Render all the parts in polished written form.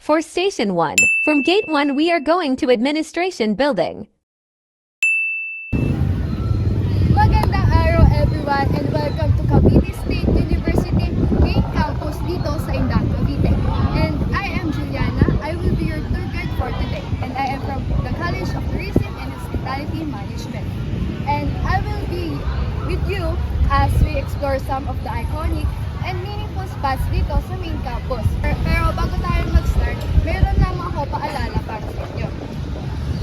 For Station 1, from Gate 1 we are going to Administration Building. Magandang araw everyone and welcome to Cavite State University main campus dito sa Indang, Cavite. And I am Juliana. I will be your tour guide for today. And I am from the College of Tourism and Hospitality Management. And I will be with you as we explore some of the iconic and meaningful spots dito sa main campus. Pero bago tayo mag-start, meron lamang ako paalala para sa inyo.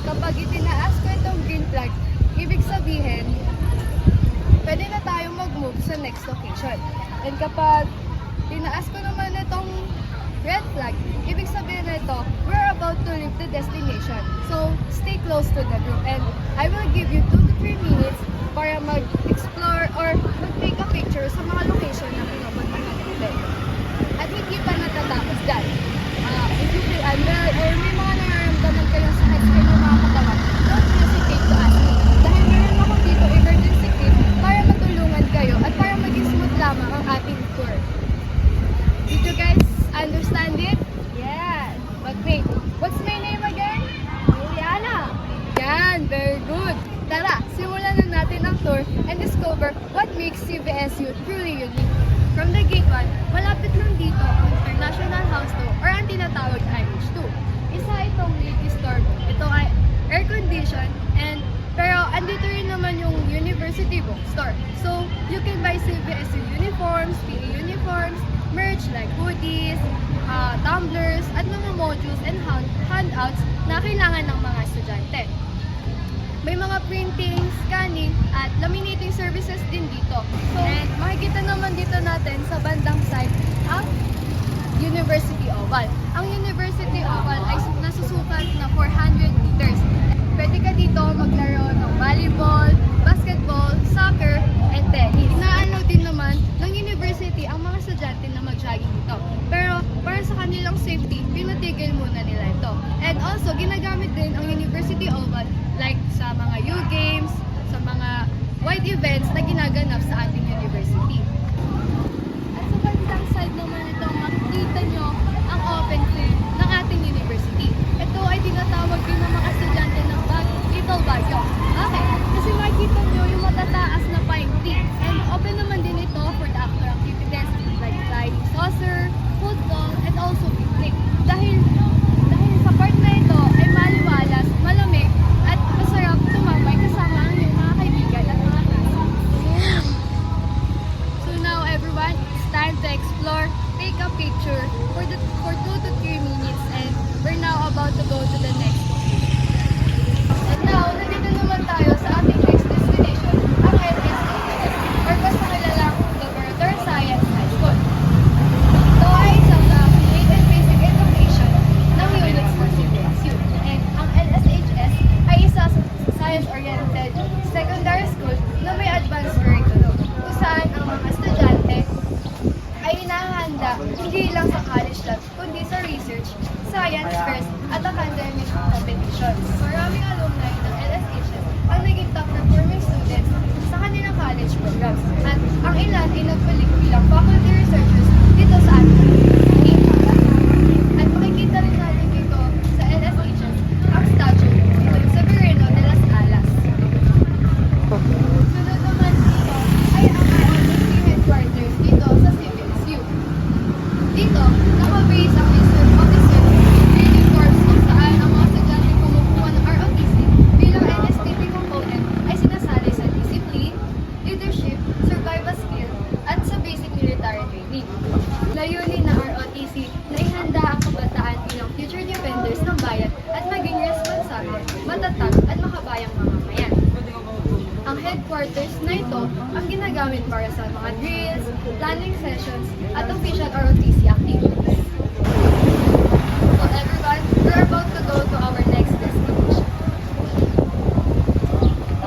Kapag itinaas ko itong green flag, ibig sabihin, pwede na tayong mag-move sa next location. And kapag tinaas ko naman itong red flag, ibig sabihin na ito, we're about to leave the destination. So, stay close to the group and I will give you 2 to 3 minutes para mag-explore or mag-take a picture sa mga location na pinupuntahan natin. At hindi pa natatapos dyan. If you feel unwell or may mga nararamdaman kayo sa head kayo ng mga katawan, don't hesitate to ask me. Dahil meron ako dito emergency kit para matulungan kayo at para maging smooth lamang ang ating tour. Did you guys understand it? Yeah. But wait, what's my name again? Juliana. Yan, very good. Tara, simulan na natin ang tour and discover what makes CVSU truly unique. From the gate 1, malapit lang dito ang International House 2 or ang tinatawag na IH2. Isa itong multi-store. Ito ay air-conditioned pero andito rin naman yung University Bookstore. So, you can buy CVSU uniforms, PE uniforms, merch like hoodies, tumblers, at mga modules and handouts na kailangan ng mga estudyante. May mga printing, scanning, at laminating services din dito. So, and makikita naman dito natin sa bandang side ang University Oval. Ang University Oval ay nasusukat na 400 meters. Pwede ka dito maglaro ng volleyball, basketball, soccer, and tennis. Inaalaw din naman ng university ang mga estudyante na mag-jogging dito. Pero para sa kanilang safety, pinatigil muna nila ito. And also, ginagamit din ang University Oval like sa mga youth games, sa mga wide events na ginaganap sa ating university. At sa bandang side naman ito, makikita nyo ang open field ng ating university. Ito ay tinatawag din ng mga estudyante ng Little Baguio. Okay, kasi makikita nyo yung matataas na pine tree. And open naman din ito for the outdoor activities like flying saucer, football, and also picnic. Dahil sa part na ito ay maliwalas, malamig, at masarap tumambay kasama ang iyong mga kaibigan at mga friends. So now everyone, it's time to explore, take a picture for 2 to 3 minutes, and we're now about to go to the next location. And now, nandito naman tayo sa ating next destination, ang LSHS, or mas nakilalang Laboratory Science High School. Ito ay isang create and basic education ng units ng CVSU. And ang LSHS ay isa sa science-oriented secondary school na may advanced curriculum, kung saan ang mga estudyante ay hinahanda hindi lang sa college labs, kundi sa research, science fairs, at academic competitions. Maraming alumni ng LSHS ang naging top performing students sa kanilang college programs. At ang ilan ay nagpulik bilang faculty researchers dito sa ating university. At makikita rin natin dito sa LSHS ang statue ni Severino de las Alas. Sunod naman dito ay ang IOTC headquarters dito sa CVSU. Dito, nakabase ang research officer training course kung saan ang mga estudyante kumukuha ng ROTC bilang NSTP component ay sinasali sa discipline, leadership, survival skill, at sa basic military training. Layunin ng ROTC na ihanda ang kabataan bilang future defenders ng bayan at maging responsable, matatag, at makabayang mamamayan. Ang headquarters na ito ang ginagamit para sa mga drills, planning sessions, at official ROTC activities. So everyone, we're about to go to our next destination.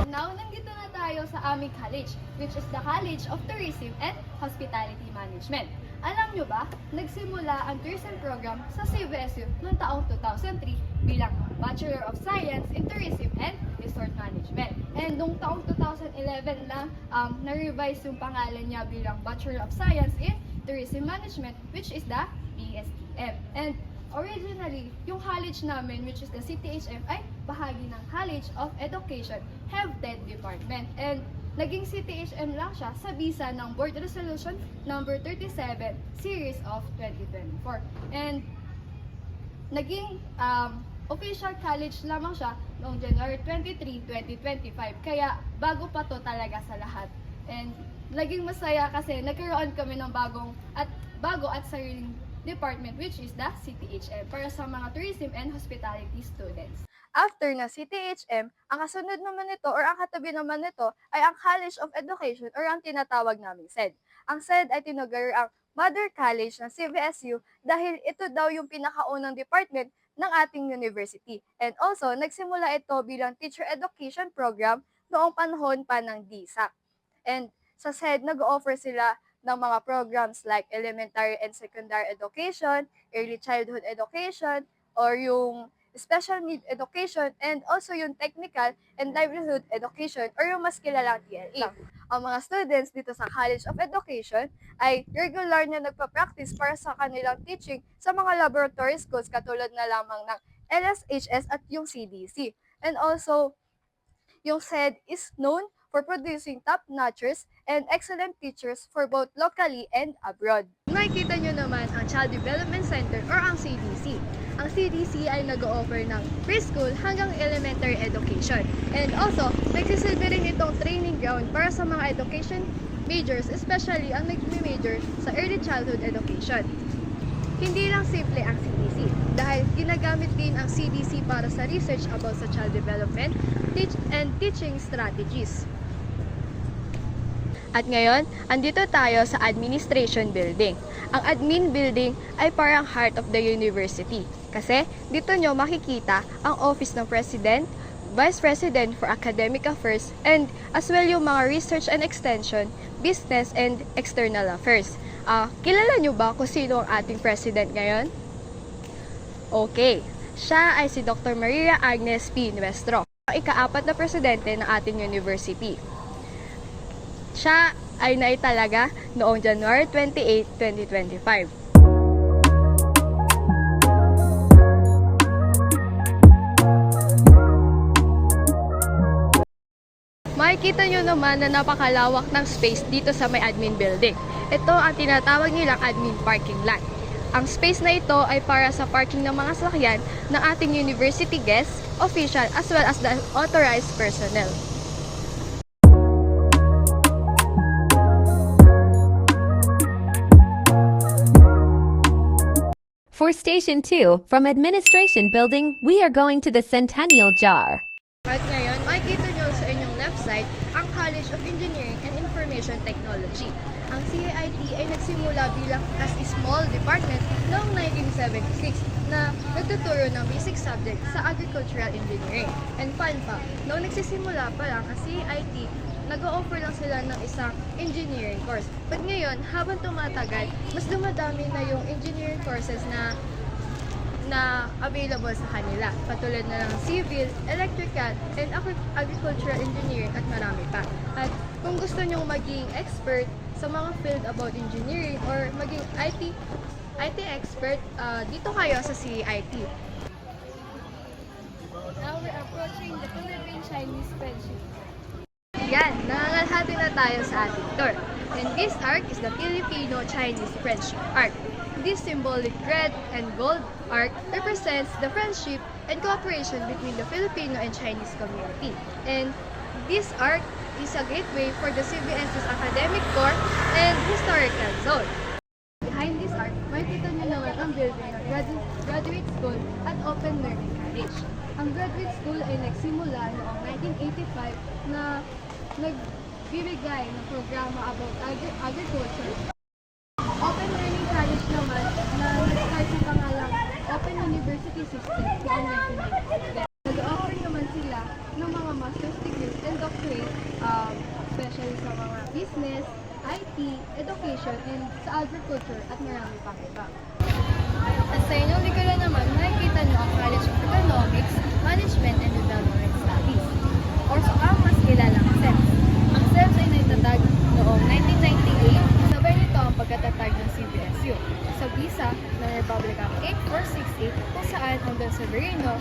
And now, nandito na tayo sa aming college, which is the College of Tourism and Hospitality Management. Alam nyo ba, nagsimula ang tourism program sa CVSU noong taong 2003 bilang Bachelor of Science in Tourism and Resort Management. And noong taong 2011 lang, na-revise yung pangalan niya bilang Bachelor of Science in Tourism Management, which is the BSTM. And originally, yung college namin, which is the CTHM, ay bahagi ng College of Education, have 10 department. And naging CTHM lang siya sa bisa ng Board Resolution number 37, Series of 2024. And naging official college lamang siya noong January 23, 2025. Kaya bago pa to talaga sa lahat. And naging masaya kasi nagkaroon kami ng bago at sariling department, which is the CTHM para sa mga tourism and hospitality students. After na CTHM, ang kasunod naman nito or ang katabi naman nito ay ang College of Education or ang tinatawag naming SED. Ang SED ay tinugar ang Mother College ng CVSU dahil ito daw yung pinakaunang department ng ating university. And also, nagsimula ito bilang teacher education program noong panahon pa ng DSAC. And sa SED, nag-offer sila ng mga programs like elementary and secondary education, early childhood education, or yung special need education, and also yung technical and livelihood education, or yung mas kilalang TLE. Ang mga students dito sa College of Education ay regular na nagpa-practice para sa kanilang teaching sa mga laboratory schools katulad na lamang ng LSHS at yung CDC. And also, yung SED is known for producing top-notchers and excellent teachers for both locally and abroad. Makikita nyo naman ang Child Development Center or ang CDC. Ang CDC ay nag-o-offer ng preschool hanggang elementary education. And also, nagsisilbi rin itong training ground para sa mga education majors, especially ang nag-major sa early childhood education. Hindi lang simple ang CDC dahil ginagamit din ang CDC para sa research about sa child development and teaching strategies. At ngayon, andito tayo sa Administration Building. Ang Admin Building ay parang heart of the university kasi dito nyo makikita ang Office ng President, Vice President for Academic Affairs, and as well yung mga Research and Extension, Business and External Affairs. Kilala nyo ba kung sino ang ating President ngayon? Okay, siya ay si Dr. Maria Agnes P. Nuestro, ika-4 na presidente ng ating university. Siya ay naitalaga noong January 28, 2025. Makikita nyo naman na napakalawak ng space dito sa may admin building. Ito ang tinatawag nilang admin parking lot. Ang space na ito ay para sa parking ng mga sasakyan ng ating university guests, official, as well as the authorized personnel. For Station 2, from Administration Building, we are going to the Centennial Jar. At ngayon, makikita nyo sa inyong left side ang College of Engineering and Information Technology. Ang CAIT ay nagsimula bilang as a small department noong 1976 na nagtuturo ng basic subject sa agricultural engineering. And fun fact, noong nagsisimula pa lang ang CAIT, nag-o-offer lang sila ng isang engineering course. But ngayon, habang tumatagal, mas dumadami na yung engineering courses na available sa kanila. Patulad na lang civil, electrical, and agricultural engineering at marami pa. At kung gusto nyong maging expert sa mga field about engineering or maging IT expert, dito kayo sa CIT. Now we're approaching the Philippine-Chinese friendship. Yan, nangangalhati na tayo sa ating tour. And this arc is the Filipino-Chinese Friendship Arc. This symbolic red and gold arc represents the friendship and cooperation between the Filipino and Chinese community. And this arc is a gateway for the CBS's academic core and historical zone. Behind this arc, makikita nyo naman ang building ng graduate school at open learning college. Ang graduate school ay nagsimula noong 1985 na nagbibigay ng programa about agriculture. Open Learning College naman na nag-start sa pangalang Open University System noong 1986. Nag-offer naman sila ng mga master's degrees and doctorate, especially sa mga business, IT, education, and sa agriculture at marami pang iba. At sa inyong likuran naman, makikita nyo ang College of Economics, Management and Development Studies, or sa mas kilalang SEMS. Ang SEMS ay naitatag noong 1998, sabay nito ang pagkatatag ng CBSU. CBSU sa visa ng Republic Act 8468 kung saan ang Don Severino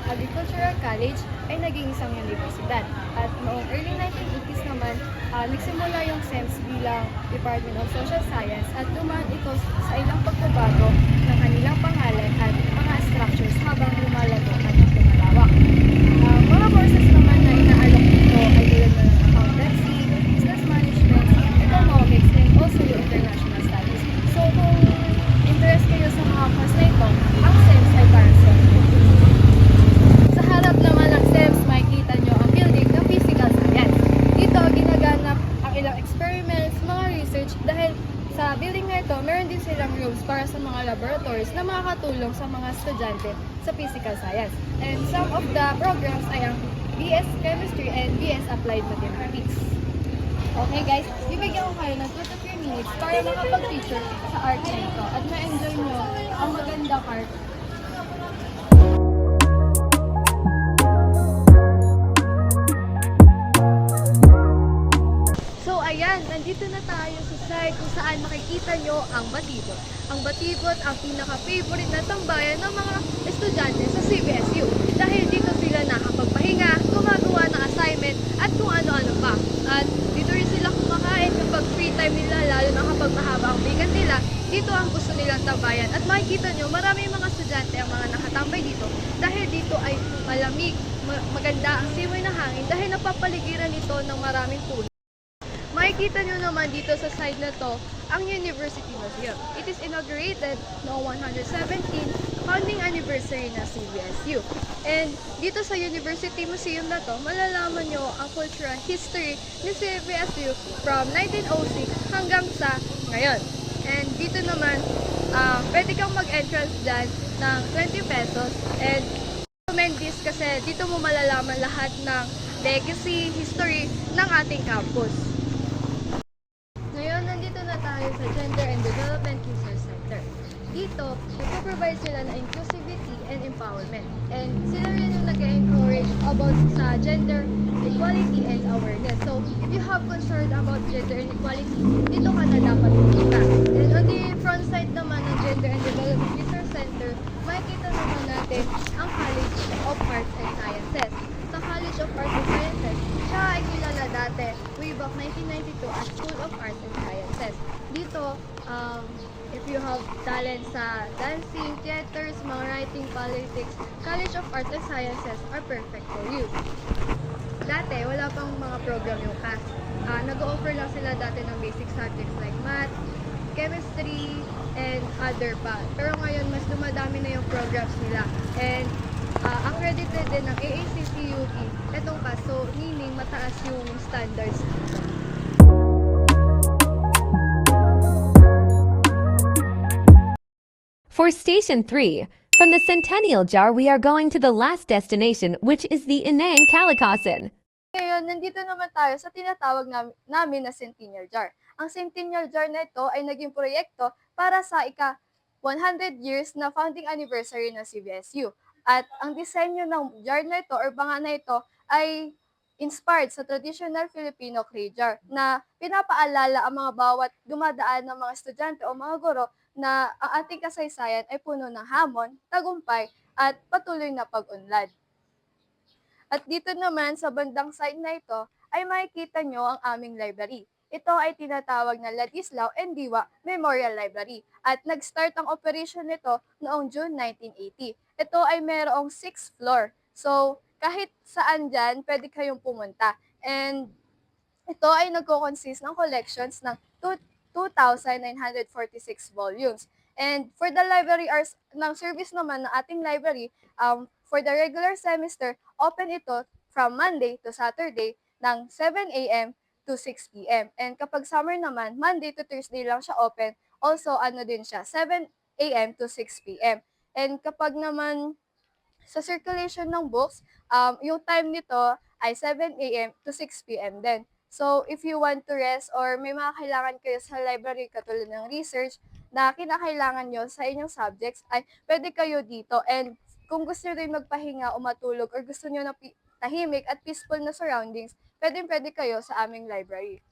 Agricultural College ay naging isang universidad. At noong early 1980s naman, nagsimula yung SEMS bilang Department of Social Science at dumaan ito sa ilang pagbabago ng kanilang pangalan at mga structures habang lumalago at lumalawak. Mga courses naman na ina-alok dito ay tulad na ng accountancy, business management, economics, and also yung international studies. So kung interest kayo sa mga course na ito, ang SEMS ay para sa inyo. Sa harap naman ng SEMS, makikita nyo ang building ng physical science. Dito ginaganap ang ilang experiments, mga research dahil sa building na ito, meron din silang rooms para sa mga laboratories na makakatulong sa mga estudyante sa physical science. And some of the programs ay ang BS Chemistry and BS Applied Mathematics. Okay guys, bibigyan ko kayo ng 2 to 3 minutes para makapag-feature sa art na ito at ma-enjoy nyo ang maganda part. So ayan, nandito na tayo sa site kung saan makikita nyo ang Batibot. Ang Batibot ang pinaka-favorite na tambayan ng mga estudyante sa CBSU dahil dito sila nakapagpahinga, gumagawa ng assignment at kung ano-ano pa. At dito rin sila kumakain kapag free time nila, lalo na kapag mahaba ang weekend nila. Dito ang gusto nilang tambayan at makikita nyo marami mga estudyante ang mga nakatambay dito dahil dito ay malamig, maganda ang simoy ng hangin dahil napapaligiran ito ng maraming puno. Makikita nyo naman dito sa side na to ang University Museum. It is inaugurated noong 117 founding anniversary ng CBSU. And dito sa University Museum na to, malalaman nyo ang cultural history ni CBSU from 1906 hanggang sa ngayon. And dito naman, pwede kang mag-entrance dyan ng 20 pesos. And recommend this kasi dito mo malalaman lahat ng legacy, history ng ating campus. Ngayon, nandito na tayo sa Gender and Development Research Center. Dito, nagpo-provide sila ng inclusivity and empowerment. And sila rin yung nag-encourage about sa gender equality and awareness. So, if you have concern about gender inequality, dito ka na dapat pumunta. And on the front side naman ng Gender and Development Research Center, makikita naman natin ang College of Arts and Sciences. Sa College of Arts and Sciences, siya ay kilala dati way back 1992 as School of Arts and Sciences. Dito, if you have talent sa dancing, theaters, mga writing, politics, College of Arts and Sciences are perfect for you. Dati, wala pang mga program yung CAS. Nag-o-offer lang sila dati ng basic subjects like math, chemistry, and other pa. Pero ngayon, mas dumadami na yung programs nila. And accredited din ng AACTUP itong CAS. So, meaning mataas yung standards. For Station 3, from the Centennial Jar, we are going to the last destination, which is the Inang Kalikasan. Ngayon, nandito naman tayo sa tinatawag namin na Centennial Jar. Ang Centennial Jar na ito ay naging proyekto para sa ika-100 years na founding anniversary ng CBSU. At ang disenyo ng jar na ito or banga na ito ay inspired sa traditional Filipino clay jar na pinapaalala ang mga bawat dumadaan ng mga estudyante o mga guro na ang ating kasaysayan ay puno ng hamon, tagumpay, at patuloy na pag-unlad. At dito naman sa bandang side na ito ay makikita nyo ang aming library. Ito ay tinatawag na Ladislao and Diwa Memorial Library at nag-start ang operation nito noong June 1980. Ito ay mayroong 6th floor. So, kahit saan dyan, pwede kayong pumunta. And ito ay nagko-consist ng collections ng 2,946 volumes. And for the library hours ng service naman ng ating library, for the regular semester, open ito from Monday to Saturday ng 7 a.m. to 6 p.m. And kapag summer naman, Monday to Thursday lang siya open. Also, din siya, 7 a.m. to 6 p.m. And kapag naman sa circulation ng books, yung time nito ay 7 a.m. to 6 p.m. din. So, if you want to rest or may mga kailangan kayo sa library katulad ng research na kinakailangan nyo sa inyong subjects, ay pwede kayo dito. And kung gusto nyo rin magpahinga o matulog or gusto nyo na tahimik at peaceful na surroundings, pwede kayo sa aming library.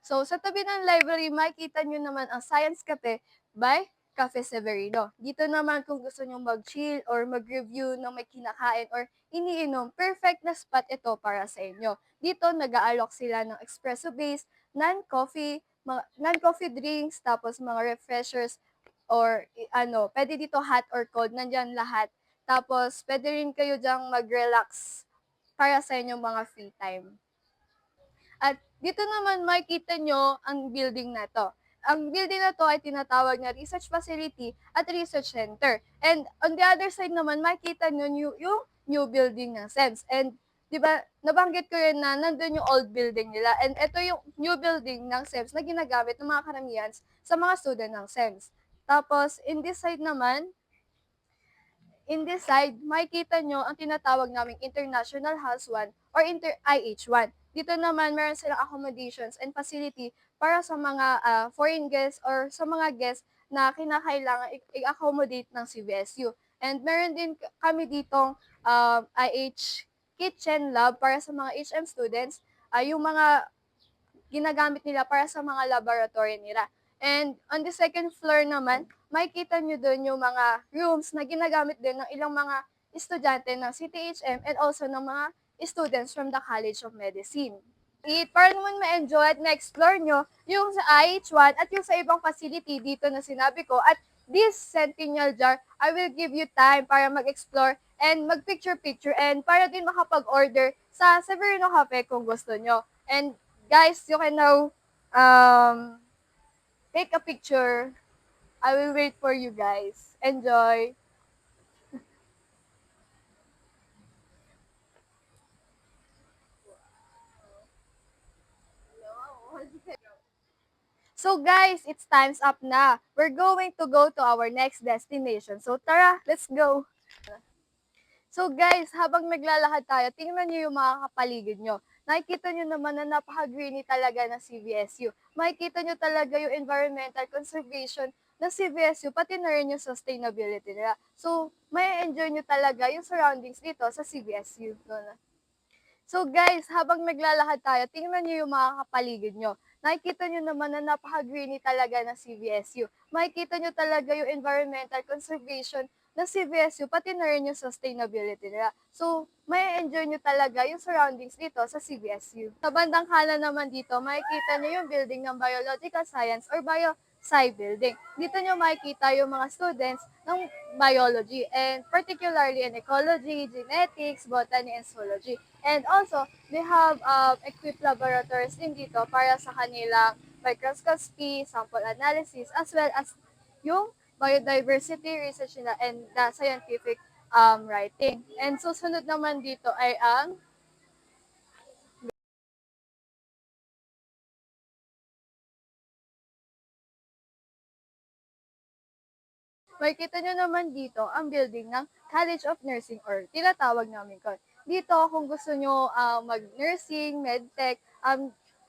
So, sa tabi ng library, makikita nyo naman ang Science Cafe by Cafe Severino. Dito naman kung gusto nyo mag-chill or mag-review ng may kinakain or iniinom, perfect na spot ito para sa inyo. Dito, nag-aalok sila ng espresso base, non-coffee drinks, tapos mga refreshers, or pwede dito hot or cold, nandyan lahat. Tapos, pwede rin kayo dyang mag-relax para sa inyong mga free time. At dito naman makikita nyo ang building na to. Ang building na to ay tinatawag na research facility at research center. And on the other side naman, makikita nyo yung new building ng SEMS. And di ba, nabanggit ko yun na nandun yung old building nila. And ito yung new building ng SEMS na ginagamit ng mga karamihan sa mga student ng SEMS. Tapos, in this side, makikita nyo ang tinatawag naming International House 1 or IH1. Dito naman, meron silang accommodations and facility para sa mga foreign guests or sa mga guests na kinakailangan i-accommodate ng CVSU. And meron din kami ditong IH kitchen lab para sa mga HM students, yung mga ginagamit nila para sa mga laboratory nila. And on the second floor naman, makikita nyo doon yung mga rooms na ginagamit din ng ilang mga estudyante ng CTHM and also ng mga students from the College of Medicine. Para naman ma-enjoy at ma-explore nyo yung sa IH1 at yung sa ibang facility dito na sinabi ko. At this Centennial Jar, I will give you time para mag-explore and mag-picture-picture and para din makapag-order sa Severino Cafe kung gusto nyo. And guys, you can now take a picture. I will wait for you guys. Enjoy! So guys, it's time's up na. We're going to go to our next destination. So tara, let's go! So guys, habang naglalakad tayo, tingnan niyo yung mga kapaligid nyo. Nakikita nyo naman na napaka-greeny talaga ng CVSU. Makikita nyo talaga yung environmental conservation ng CVSU, pati na rin yung sustainability nila. So, may enjoy nyo talaga yung surroundings dito sa CVSU. So guys, habang naglalakad tayo, tingnan niyo yung mga kapaligid nyo. Nakikita nyo naman na napaka-greeny talaga ng CVSU. Makikita nyo talaga yung environmental conservation ng CVSU, pati na rin yung sustainability nila. So, may enjoy nyo talaga yung surroundings dito sa CVSU. Sa bandang kanan naman dito, makikita nyo yung building ng Biological Science or Sci building. Dito nyo makikita yung mga students ng biology and particularly in ecology, genetics, botany, and zoology. And also, they have equipped laboratories din dito para sa kanilang microscopy, sample analysis, as well as yung biodiversity research nila and the scientific writing. And susunod naman dito ay ang makikita nyo naman dito ang building ng College of Nursing or tinatawag namin ko. Dito, kung gusto nyo mag-nursing, medtech,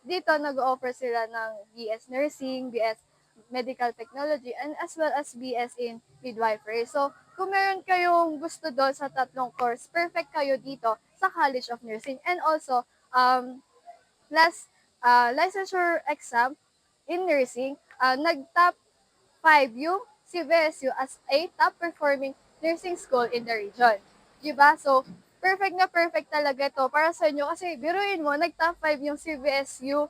dito nag-offer sila ng BS Nursing, BS Medical Technology, and as well as BS in Midwifery. So, kung meron kayong gusto doon sa tatlong course, perfect kayo dito sa College of Nursing. And also, last licensure exam in nursing, nag-top 5 yung CVSU as a top performing nursing school in the region. Diba? So, perfect na perfect talaga to para sa inyo kasi biruin mo, nag-top 5 yung CVSU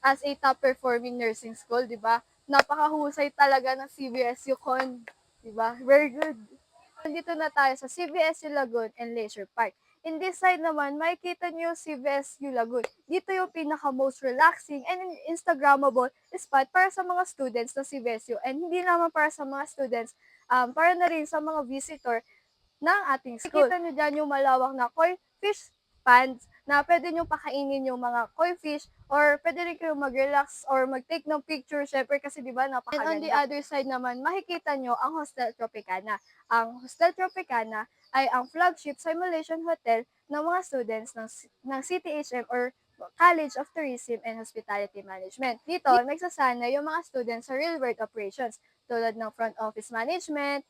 as a top performing nursing school, di ba? Napakahusay talaga ng CVSU Con, di ba? Very good. Nandito na tayo sa CVSU Lagoon and Leisure Park. In this side naman, makikita niyo yung CVSU Lagoon. Dito yung pinaka-most relaxing and Instagrammable spot para sa mga students ng CVSU. And hindi naman para sa mga students, para na rin sa mga visitor ng ating school. Makikita nyo dyan yung malawak na koi fish ponds na pwede nyo pakainin yung mga koi fish or pwede rin kayo mag-relax or mag-take ng picture, syempre kasi di ba napakaganda. And on the other side naman, makikita nyo ang Hostel Tropicana. Ang Hostel Tropicana ay ang flagship simulation hotel ng mga students ng CTHM or College of Tourism and Hospitality Management. Dito, nagsasana yung mga students sa real-world operations tulad ng front office management,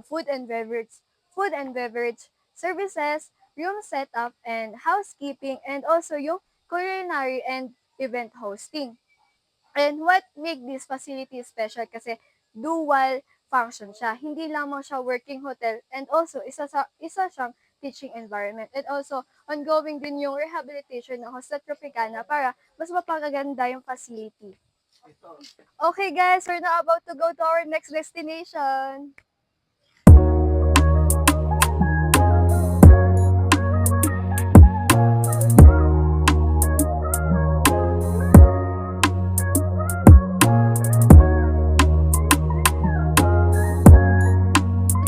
food and beverage services, room setup and housekeeping, and also yung culinary and event hosting. And what make this facility special kasi dual function siya. Hindi lamang siya working hotel and also isa siyang teaching environment. And also, ongoing din yung rehabilitation ng Hostel Tropicana para mas mapagaganda yung facility. Okay guys, we're now about to go to our next destination.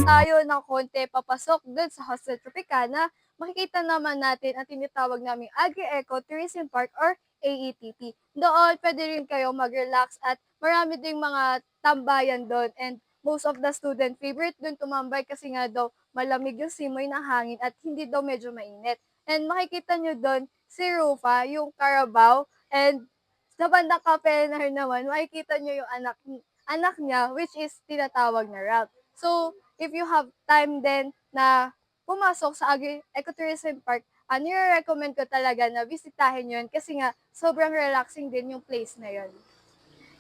Tayo ng konti papasok dun sa Hostel Tropicana, makikita naman natin ang tinatawag naming Agri-Eco Tourism Park or AETP. Doon, pwede rin kayo mag-relax at marami ding mga tambayan doon and most of the student favorite doon tumambay kasi nga daw malamig yung simoy ng hangin at hindi daw medyo mainit. And makikita nyo doon si Rufa, yung Carabao, and sa bandang Kapenar naman, makikita nyo yung anak niya, which is tinatawag na Ralph. So, if you have time then na pumasok sa Ecotourism Park, nire-recommend ko talaga na bisitahin yun kasi nga sobrang relaxing din yung place na yun.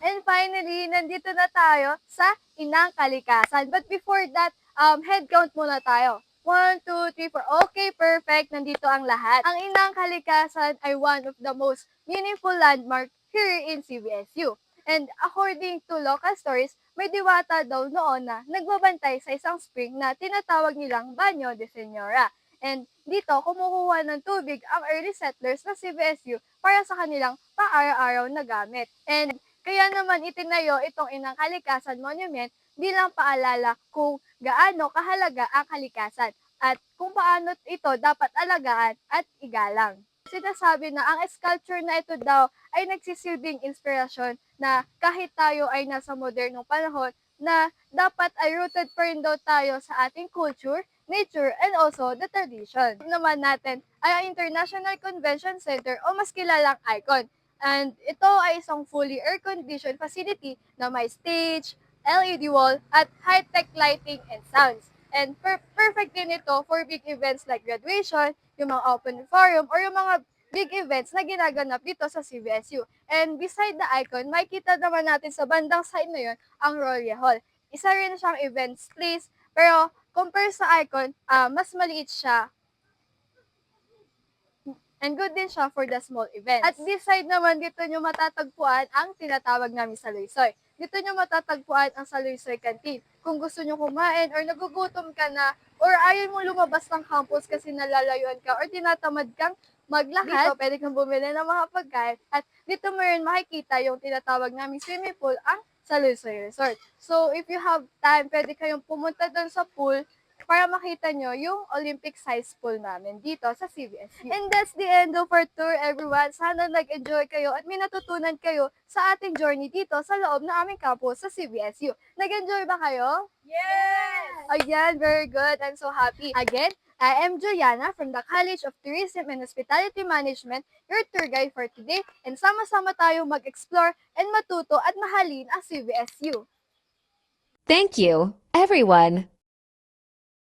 And finally, nandito na tayo sa Inang Kalikasan. But before that, head count muna tayo. 1, 2, 3, 4. Okay, perfect. Nandito ang lahat. Ang Inang Kalikasan ay one of the most meaningful landmark here in CBSU. And according to local stories, may diwata daw noon na nagbabantay sa isang spring na tinatawag nilang Banyo de Señora. And dito, kumukuha ng tubig ang early settlers ng CBSU para sa kanilang pang-araw-araw na gamit. And kaya naman itinayo itong Inang Kalikasan Monument bilang paalala kung gaano kahalaga ang kalikasan at kung paano ito dapat alagaan at igalang. Sinasabi na ang sculpture na ito daw ay nagsisilbing inspirasyon na kahit tayo ay nasa modernong panahon na dapat ay rooted pa rin daw tayo sa ating culture, nature, and also the tradition. Naman natin ay ang International Convention Center o mas kilalang ICON. And ito ay isang fully air-conditioned facility na may stage, LED wall, at high-tech lighting and sounds. And perfect din ito for big events like graduation, yung mga open forum, or yung mga big events na ginaganap dito sa CBSU. And beside the icon, makikita naman natin sa bandang side na yun ang Roria Hall. Isa rin siyang events place, pero compare sa icon, mas maliit siya and good din siya for the small events. At this side naman, dito nyo matatagpuan ang tinatawag namin Saluйsoy. Dito nyo matatagpuan ang Saluйsoy Canteen. Kung gusto nyo kumain or nagugutom ka na or ayaw mo lumabas ng campus kasi nalalayuan ka or tinatamad kang maglakad, dito pwede kang bumili ng mga pagkain at dito mo rin makikita yung tinatawag naming swimming pool, ang Saluйsoy Resort. So if you have time, pwede kayong pumunta doon sa pool para makita nyo yung Olympic size pool namin dito sa CBSU. And that's the end of our tour, everyone. Sana nag-enjoy kayo at may natutunan kayo sa ating journey dito sa loob ng aming campus sa CBSU. Nag-enjoy ba kayo? Yes! Ayan, very good. I'm so happy. Again, I am Juliana from the College of Tourism and Hospitality Management, your tour guide for today. And sama-sama tayo mag-explore and matuto at mahalin ang CBSU. Thank you, everyone.